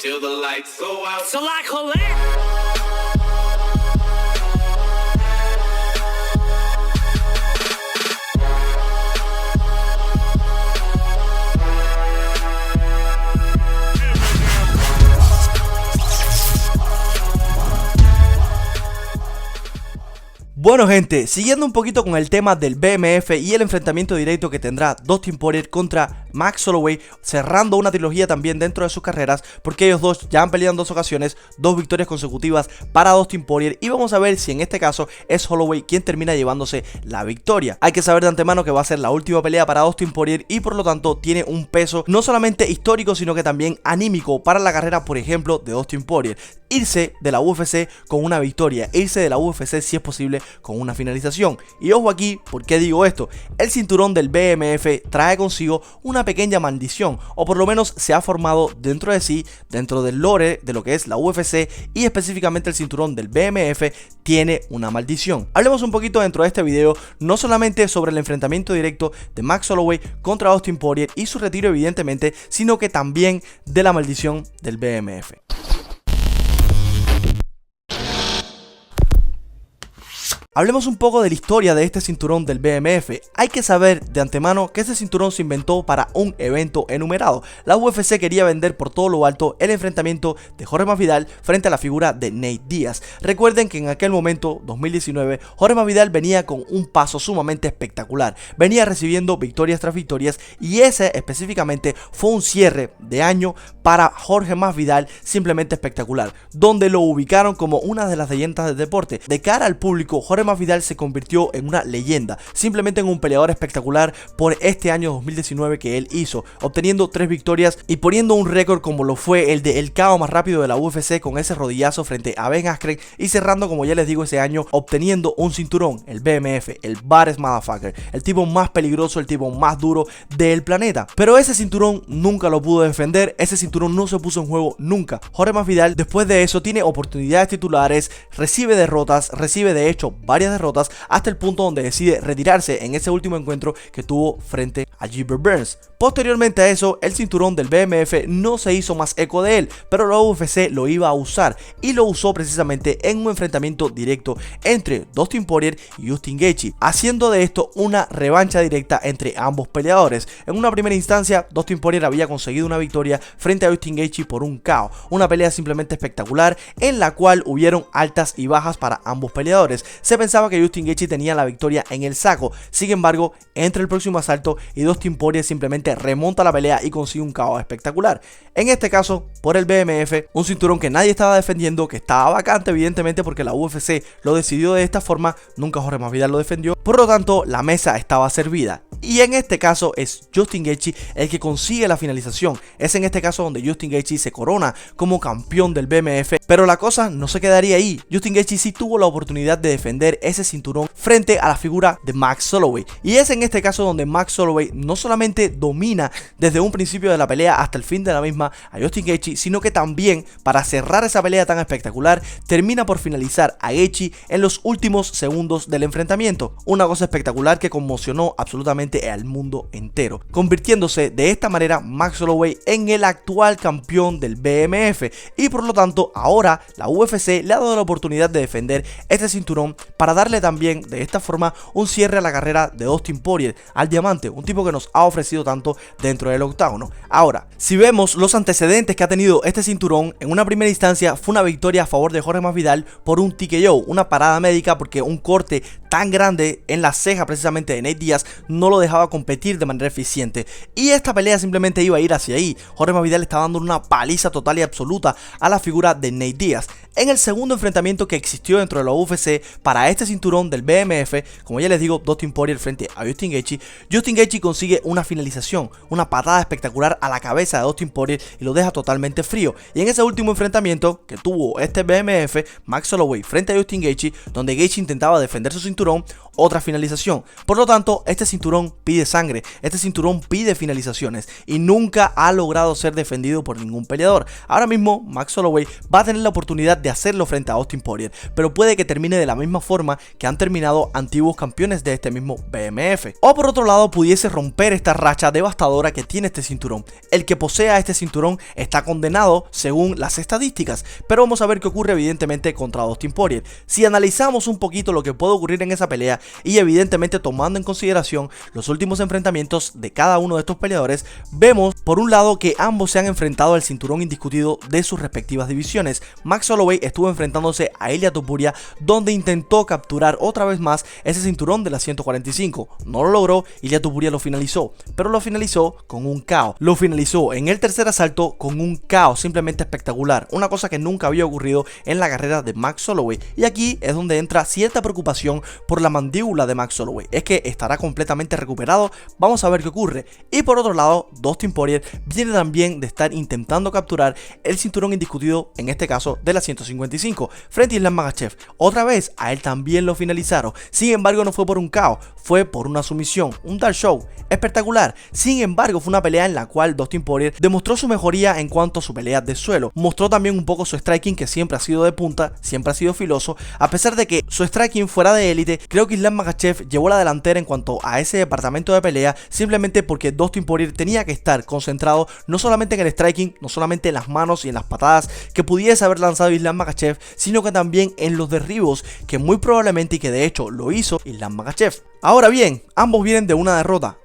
till the lights go out. So like Colette. Bueno gente, siguiendo un poquito con el tema del BMF y el enfrentamiento directo que tendrá Dustin Poirier contra Max Holloway, cerrando una trilogía también dentro de sus carreras, porque ellos dos ya han peleado en 2 ocasiones, 2 victorias consecutivas para Dustin Poirier, y vamos a ver si en este caso es Holloway quien termina llevándose la victoria. Hay que saber de antemano que va a ser la última pelea para Dustin Poirier y por lo tanto tiene un peso no solamente histórico sino que también anímico para la carrera, por ejemplo, de Dustin Poirier. Irse de la UFC con una victoria, irse de la UFC si es posible con una finalización. Y ojo aquí, ¿por qué digo esto? El cinturón del BMF trae consigo una pequeña maldición, o por lo menos se ha formado dentro de sí, dentro del lore de lo que es la UFC, y específicamente el cinturón del BMF tiene una maldición. Hablemos un poquito dentro de este video, no solamente sobre el enfrentamiento directo de Max Holloway contra Dustin Poirier y su retiro evidentemente, sino que también de la maldición del BMF. Hablemos un poco de la historia de este cinturón del BMF. Hay que saber de antemano que este cinturón se inventó para un evento enumerado. La UFC quería vender por todo lo alto el enfrentamiento de Jorge Masvidal frente a la figura de Nate Diaz. Recuerden que en aquel momento, 2019, Jorge Masvidal venía con un paso sumamente espectacular. Venía recibiendo victorias tras victorias y ese específicamente fue un cierre de año para Jorge Masvidal simplemente espectacular, donde lo ubicaron como una de las leyendas del deporte. De cara al público, Jorge Masvidal se convirtió en una leyenda, simplemente en un peleador espectacular por este año 2019 que él hizo, obteniendo 3 victorias y poniendo un récord como lo fue el de el KO más rápido de la UFC con ese rodillazo frente a Ben Askren, y cerrando, como ya les digo, ese año obteniendo un cinturón, el BMF, el Baddest Motherfucker, el tipo más peligroso, el tipo más duro del planeta. Pero ese cinturón nunca lo pudo defender, ese cinturón no se puso en juego nunca. Jorge Masvidal después de eso tiene oportunidades titulares, recibe derrotas, recibe de hecho varias derrotas, hasta el punto donde decide retirarse en ese último encuentro que tuvo frente a Gilbert Burns. Posteriormente a eso, el cinturón del BMF no se hizo más eco de él, pero la UFC lo iba a usar, y lo usó precisamente en un enfrentamiento directo entre Dustin Poirier y Justin Gaethje, haciendo de esto una revancha directa entre ambos peleadores. En una primera instancia, Dustin Poirier había conseguido una victoria frente a Justin Gaethje por un KO, una pelea simplemente espectacular en la cual hubieron altas y bajas para ambos peleadores. Se pensaba que Justin Gaethje tenía la victoria en el saco, sin embargo, entra el próximo asalto y Dustin Poirier simplemente remonta la pelea y consigue un KO espectacular. En este caso, por el BMF, un cinturón que nadie estaba defendiendo, que estaba vacante evidentemente porque la UFC lo decidió de esta forma, nunca Jorge Masvidal lo defendió, por lo tanto la mesa estaba servida. Y en este caso es Justin Gaethje el que consigue la finalización. Es en este caso donde Justin Gaethje se corona como campeón del BMF, pero la cosa no se quedaría ahí. Justin Gaethje sí tuvo la oportunidad de defender ese cinturón frente a la figura de Max Holloway, y es en este caso donde Max Holloway no solamente domina desde un principio de la pelea hasta el fin de la misma a Justin Gaethje, sino que también, para cerrar esa pelea tan espectacular, termina por finalizar a Gaethje en los últimos segundos del enfrentamiento. Una cosa espectacular que conmocionó absolutamente al mundo entero, convirtiéndose de esta manera Max Holloway en el actual campeón del BMF, y por lo tanto ahora la UFC le ha dado la oportunidad de defender este cinturón para darle también de esta forma un cierre a la carrera de Dustin Poirier, al diamante, un tipo que nos ha ofrecido tanto dentro del octágono. Ahora, si vemos los antecedentes que ha tenido este cinturón, en una primera instancia fue una victoria a favor de Jorge Masvidal por un TKO, una parada médica, porque un corte tan grande en la ceja precisamente de Nate Diaz no lo dejaba competir de manera eficiente, y esta pelea simplemente iba a ir hacia ahí. Jorge Masvidal estaba dando una paliza total y absoluta a la figura de Nate Diaz. En el segundo enfrentamiento que existió dentro de la UFC para este cinturón del BMF, como ya les digo, Dustin Poirier frente a Justin Gaethje consigue una finalización, una patada espectacular a la cabeza de Dustin Poirier y lo deja totalmente frío. Y en ese último enfrentamiento que tuvo este BMF, Max Holloway frente a Justin Gaethje, donde Gaethje intentaba defender su cinturón, otra finalización. Por lo tanto, este cinturón pide sangre, este cinturón pide finalizaciones y nunca ha logrado ser defendido por ningún peleador. Ahora mismo Max Holloway va a tener la oportunidad de hacerlo frente a Austin Poirier, pero puede que termine de la misma forma que han terminado antiguos campeones de este mismo BMF. O por otro lado, pudiese romper esta racha devastadora que tiene este cinturón. El que posea este cinturón está condenado según las estadísticas, pero vamos a ver qué ocurre evidentemente contra Austin Poirier. Si analizamos un poquito lo que puede ocurrir en esa pelea y evidentemente tomando en consideración los últimos enfrentamientos de cada uno de estos peleadores, vemos por un lado que ambos se han enfrentado al cinturón indiscutido de sus respectivas divisiones. Max Holloway estuvo enfrentándose a Ilia Topuria, donde intentó capturar otra vez más ese cinturón de las 145. No lo logró, Ilia Topuria lo finalizó, pero lo finalizó con un KO. Lo finalizó en el tercer asalto con un KO simplemente espectacular, una cosa que nunca había ocurrido en la carrera de Max Holloway. Y aquí es donde entra cierta preocupación por la mandíbula de Max Holloway. Es que estará completamente recuperado, vamos a ver qué ocurre. Y por otro lado, Dustin Poirier viene también de estar intentando capturar el cinturón indiscutido, en este caso de la 155, frente a Islam Makhachev. Otra vez a él también lo finalizaron, sin embargo no fue por un KO, fue por una sumisión, un dark show espectacular. Sin embargo fue una pelea en la cual Dustin Poirier demostró su mejoría en cuanto a su pelea de suelo, mostró también un poco su striking, que siempre ha sido de punta, siempre ha sido filoso. A pesar de que su striking fuera de élite, creo que Islam Makhachev llevó la delantera en cuanto a ese departamento de pelea, simplemente porque Dustin Poirier tenía que estar concentrado no solamente en el striking, no solamente en las manos y en las patadas que pudiese haber lanzado Islam Makhachev, sino que también en los derribos que muy probablemente, y que de hecho lo hizo, Islam Makhachev. Ahora bien, ambos vienen de una derrota,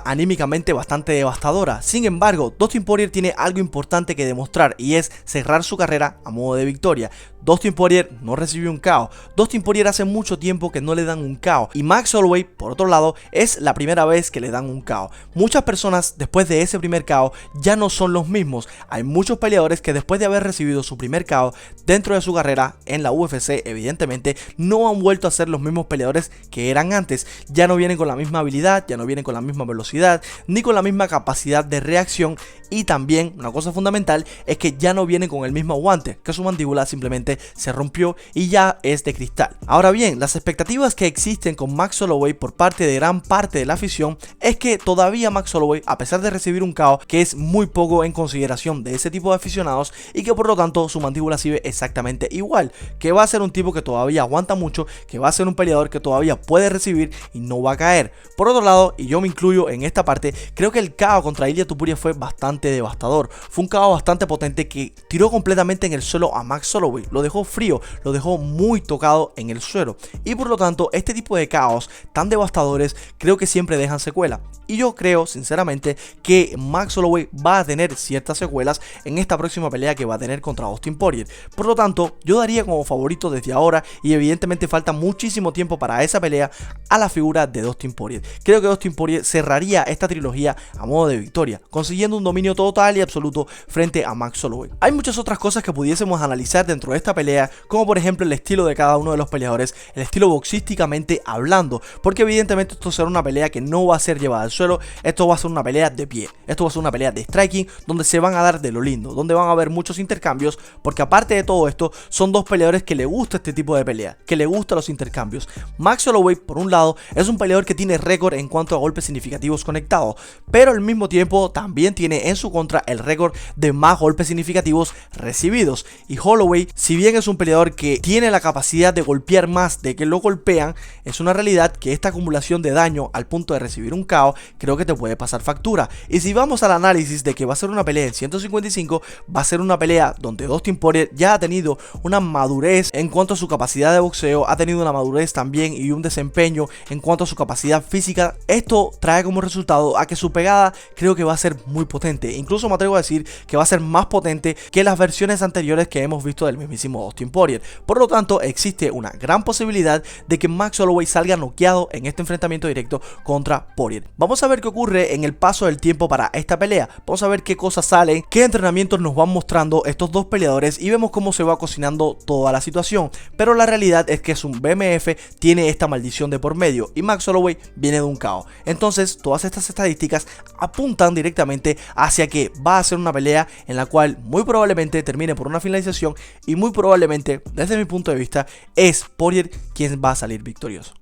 anímicamente bastante devastadora. Sin embargo, Dustin Poirier tiene algo importante que demostrar, y es cerrar su carrera a modo de victoria. Dustin Poirier no recibió un KO. Dustin Poirier hace mucho tiempo que no le dan un KO, y Max Holloway, por otro lado, es la primera vez que le dan un KO. Muchas personas después de ese primer KO ya no son los mismos. Hay muchos peleadores que después de haber recibido su primer KO dentro de su carrera en la UFC, evidentemente no han vuelto a ser los mismos peleadores que eran antes. Ya no vienen con la misma habilidad, ya no vienen con la misma velocidad, ni con la misma capacidad de reacción. Y también una cosa fundamental es que ya no vienen con el mismo aguante, que su mandíbula simplemente se rompió y ya es de cristal. Ahora bien, las expectativas que existen con Max Holloway por parte de gran parte de la afición es que todavía Max Holloway, a pesar de recibir un KO, que es muy poco en consideración de ese tipo de aficionados, y que por lo tanto su mandíbula sigue exactamente igual, que va a ser un tipo que todavía aguanta mucho, que va a ser un peleador que todavía puede recibir y no va a caer. Por otro lado, y yo me incluyo en esta parte, creo que el KO contra Ilia Topuria fue bastante devastador. Fue un KO bastante potente que tiró completamente en el suelo a Max Holloway, lo dejó frío, lo dejó muy tocado en el suelo, y por lo tanto este tipo de KOs tan devastadores creo que siempre dejan secuela. Y yo creo sinceramente que Max Holloway va a tener ciertas secuelas en esta próxima pelea que va a tener contra Dustin Poirier. Por lo tanto, yo daría como favorito desde ahora, y evidentemente falta muchísimo tiempo para esa pelea, a la figura de Dustin Poirier. Creo que Dustin Poirier cerraría esta trilogía a modo de victoria, consiguiendo un dominio total y absoluto frente a Max Holloway. Hay muchas otras cosas que pudiésemos analizar dentro de esta pelea, como por ejemplo el estilo de cada uno de los peleadores, el estilo boxísticamente hablando, porque evidentemente esto será una pelea que no va a ser llevada al suelo, esto va a ser una pelea de pie, esto va a ser una pelea de striking, donde se van a dar de lo lindo, donde van a haber muchos intercambios, porque aparte de todo esto, son dos peleadores que le gusta este tipo de pelea, que le gustan los intercambios. Max Holloway, por un lado, es un peleador que tiene récord en cuanto a golpes significativos conectados, pero al mismo tiempo también tiene en su contra el récord de más golpes significativos recibidos. Y Holloway, si bien es un peleador que tiene la capacidad de golpear más de que lo golpean, es una realidad que esta acumulación de daño al punto de recibir un KO creo que te puede pasar factura. Y si vamos al análisis de que va a ser una pelea en 155, va a ser una pelea donde Dustin Poirier ya ha tenido una madurez en cuanto a su capacidad de boxeo, ha tenido una madurez también y un desempeño en cuanto a su capacidad física. Esto trae como resultado a que su pegada creo que va a ser muy potente, incluso me atrevo a decir que va a ser más potente que las versiones anteriores que hemos visto del mismísimo Dustin Poirier. Por lo tanto, existe una gran posibilidad de que Max Holloway salga noqueado en este enfrentamiento directo contra Poirier. Vamos a ver qué ocurre en el paso del tiempo para esta pelea, vamos a ver qué cosas salen, qué entrenamientos nos van mostrando estos dos peleadores, y vemos cómo se va cocinando toda la situación. Pero la realidad es que es un BMF, tiene esta maldición lesión de por medio y Max Holloway viene de un KO. Entonces todas estas estadísticas apuntan directamente hacia que va a ser una pelea en la cual muy probablemente termine por una finalización y muy probablemente, desde mi punto de vista, es Poirier quien va a salir victorioso.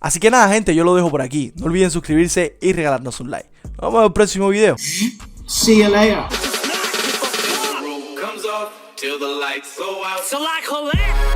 Así que nada, gente, yo lo dejo por aquí. No olviden suscribirse y regalarnos un like. Nos vemos en el próximo video. See you later. Till the lights go out. So like Colette.